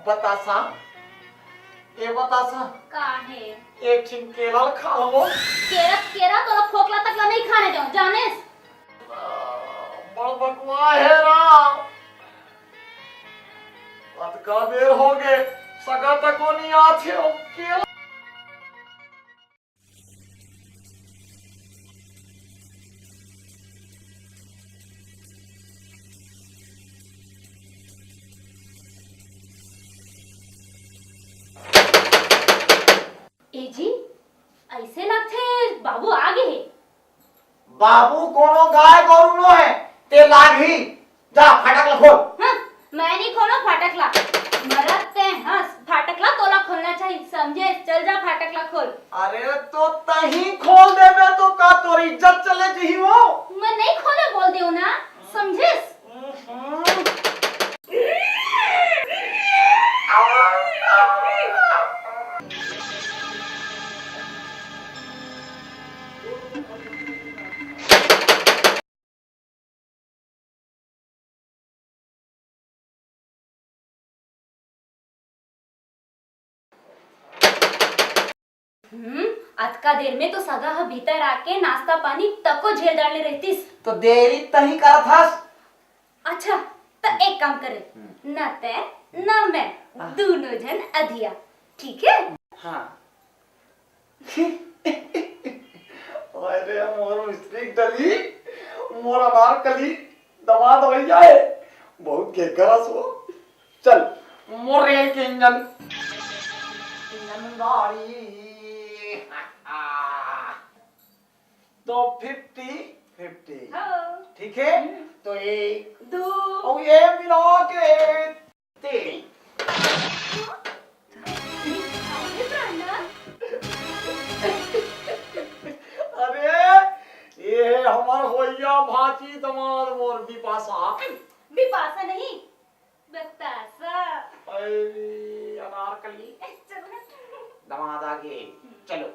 बतासा ये बतासा का है एक छिन केला खा लो। केरा केरा तो खोखला तकला नहीं खाने जाऊं जानेस। बड़ बकवा है राम। अब का देर हो गए सगा तक नहीं आथे हो केला। ए जी ऐसे लगते बाबू आगे है। बाबू कोनो गाय गोरु नो है ते लागी जा फटक खोल। हाँ, मैं नहीं खोलो फाटकला मरते हाँ फाटकला तोला खोलना चाहिए समझे। चल जा फाटकला खोल। अरे तो तही खोल देबे तो का तोरी इज्जत चले जही हो। मैं नहीं खोले बोल दियो ना समझे। अतका देर में तो सगा ह भीतर आके नाश्ता पानी तको झेल डालने रहतीस। तो देरी तही करत हस। अच्छा तो एक काम करे न ते न मैं दोनों जन अधिया ठीक है। हाँ अरे मोर मिस्त्री डली मोर अनार कली दमाद हो जाए बहुत के गरस हो। चल मोर रेल के इंजन गाड़ी तो 50-50 ठीक है। तो एक दो और ये मिला के 3। अरे ये हमार होइया भाची दमाद मोर बिपाशा। बिपाशा नहीं बतासा। अरे अनारकली दमाद आगे चलो।